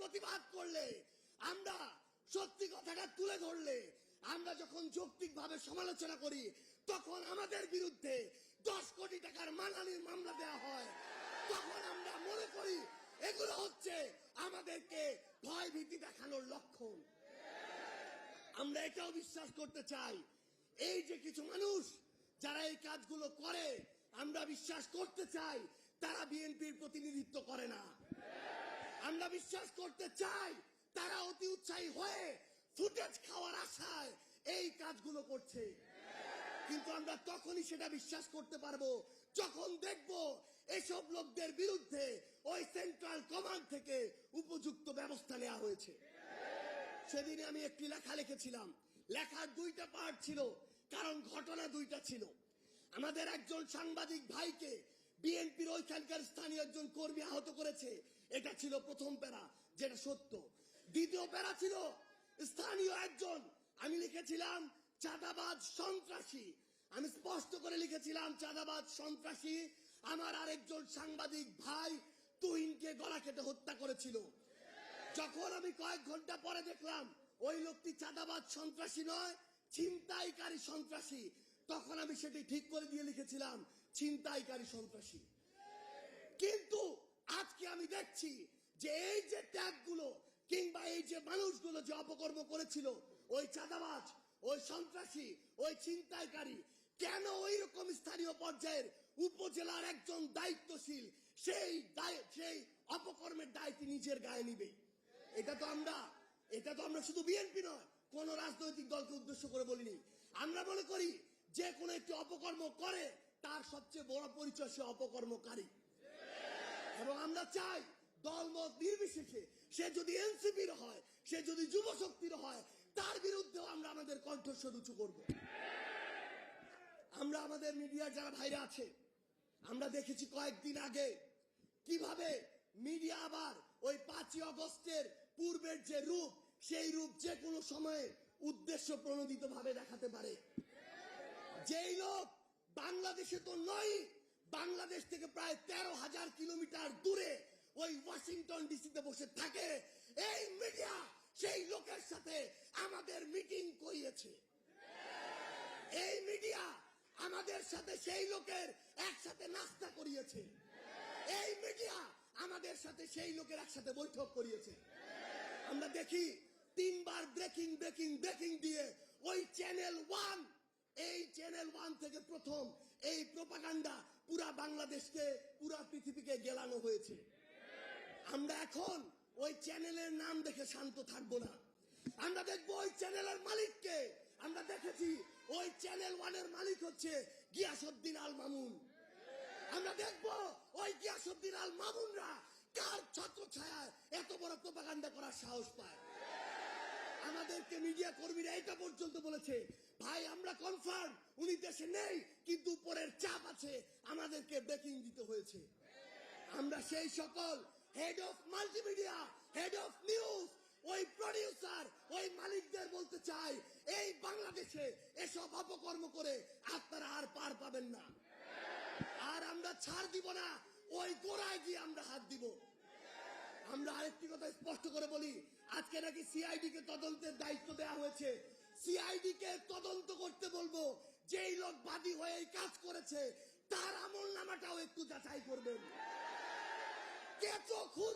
প্রতিবাদ করলে, আমরা সত্যি কথাটা তুলে ধরলে, আমরা যখন যৌক্তিকভাবে সমালোচনা করি, তখন আমাদের বিরুদ্ধে 10 কোটি টাকার মানহানির মামলা দেওয়া হয়। তখন আমরা মনে করি এগুলো হচ্ছে আমাদেরকে ভয় ভীতি দেখানোর লক্ষণ। আমরা এটাও বিশ্বাস করতে চাই, এই যে কিছু মানুষ যারা এই কাজগুলো করে, আমরা বিশ্বাস করতে চাই তারা বিএনপির প্রতিনিধিত্ব করে না। আমরা বিশ্বাস করতে চাই তারা অতি উৎসাহী হয়ে ফুটেজ খাওয়ার আশায় এই কাজগুলো করছে। কিন্তু আমরা তখনই সেটা বিশ্বাস করতে পারবো যখন দেখব এসব লোকদের বিরুদ্ধে ওই সেন্ট্রাল কমান্ড থেকে উপযুক্ত ব্যবস্থা নেওয়া হয়েছে। সেদিন আমি একটি লেখা লিখেছিলাম। লেখার 2টা পার্ট ছিল, কারণ ঘটনা 2টা ছিল। আমাদের একজন সাংবাদিক ভাইকে বিএনপির ওইখানকার স্থানীয় একজন কর্মী আহত করেছে, এটা ছিল প্রথম প্যারা, যেটা সত্য। দ্বিতীয় প্যারা ছিল স্থানীয় একজন, আমি লিখেছিলাম চাঁদাবাজ সন্ত্রাসী। আমি স্পষ্ট করে লিখেছিলাম চাঁদাবাজ সন্ত্রাসী আমার আরেকজন সাংবাদিক ভাই তুহিনকে গলা কেটে হত্যা করেছিল। যখন আমি কয়েক ঘন্টা পরে দেখলাম ওই লোকটি চাঁদাবাজ সন্ত্রাসী নয়, ছিনতাইকারী সন্ত্রাসী, তখন আমি সেটি ঠিক করে দিয়ে লিখেছিলাম ছিনতাইকারী সন্ত্রাসী। কিন্তু আজকে আমি দেখছি যে এই যে ট্যাগগুলো কিংবা এই যে মানুষগুলো যে অপকর্ম করেছিল, ওই চাঁদাবাজ, ওই সন্ত্রাসী, ওই ছিনতাইকারী, কেন ওই রকম স্থানীয় পর্যায়ের উপজেলার একজন দায়িত্বশীল সেই অপকর্মের দায়িত্ব নিজের গায়ে নিবে? এটা তো আমরা শুধু বিএনপি নয়, কোন রাজনৈতিক দলকে উদ্দেশ্য করে বলিনি। আমরা মনে করি যে কোনো একটি অপকর্ম করে তার সবচেয়ে বড় পরিচয় সে অপকর্মকারী। এবং আমরা চাই দলমত নির্বিশেষে, সে যদি এনসিপির হয়, সে যদি যুব শক্তির হয়, তার বিরুদ্ধেও আমরা আমাদের কণ্ঠস্বর উঁচু করব। আমরা আমাদের মিডিয়ার যারা ভাইরা আছে, আমরা দেখেছি কয়েকদিন আগে কিভাবে মিডিয়া আবার ওই 5ই আগস্টের পূর্বের যে রূপ, সেই রূপ যে কোনো সময়ে উদ্দেশ্য প্রণোদিত ভাবে দেখাতে পারে। যেই লোক বাংলাদেশে তো নয়, বাংলাদেশ থেকে প্রায় 13,000 কিলোমিটার দূরে ওই ওয়াশিংটন ডিসিতে বসে থাকে, এই মিডিয়া সেই লোকের সাথে আমাদের মিটিং করিয়েছে। এই মিডিয়া আমাদের সাথে সেই লোকের একসাথে নাস্তা করিয়েছে। এই মিডিয়া আমাদের সাথে সেই লোকের একসাথে বৈঠক করিয়েছে। আমরা দেখি 3বার ব্রেকিং ব্রেকিং ব্রেকিং দিয়ে ওই চ্যানেল 1, এই চ্যানেল 1 থেকে প্রথম এই প্রোপাগান্ডা পুরা বাংলাদেশকে, পুরা পৃথিবীকে গেলানো হয়েছে। আমরা এখন ওই চ্যানেলের নাম দেখে শান্ত থাকবো না। আমরা দেখবো ওই চ্যানেলের মালিককে। আমরা দেখেছি ওই চ্যানেল 1-এর মালিক হচ্ছে গিয়াসউদ্দিন আল মামুন। আমরা দেখবো ওই গিয়াসউদ্দিন আল মামুনরা কার ছত্র ছায়ায় এত বড় প্রোপাগান্ডা করার সাহস পায়। আমাদেরকে মিডিয়া কর্মীরা এটা পর্যন্ত বলেছে, ভাই আমরা কনফার্ম উনি দেশে নেই, কিন্তু উপরের চাপ আছে, আমাদেরকে ব্রেকিং দিতে হয়েছে। আমরা সেই সকল head of multimedia, head of news, ওই প্রডিউসার, ওই মালিকদের বলতে চাই, এই বাংলাদেশে এসব অপকর্ম করে আপনারা আর পার পাবেন না। আর আমরা ছাড় দিব না, ওই গোড়ায় গিয়ে আমরা হাত দিব। আমরা আরেকটি কথা স্পষ্ট করে বলি, আজকে নাকি সিআইডি কে তদন্তের দায়িত্ব দেওয়া হয়েছে। সিআইডি কে তদন্ত করতে বলবো, যেই লোক বাদী হয়ে এই কাজ করেছে তার আমল নামাটাও একটু যাচাই করবেন। কে চোখ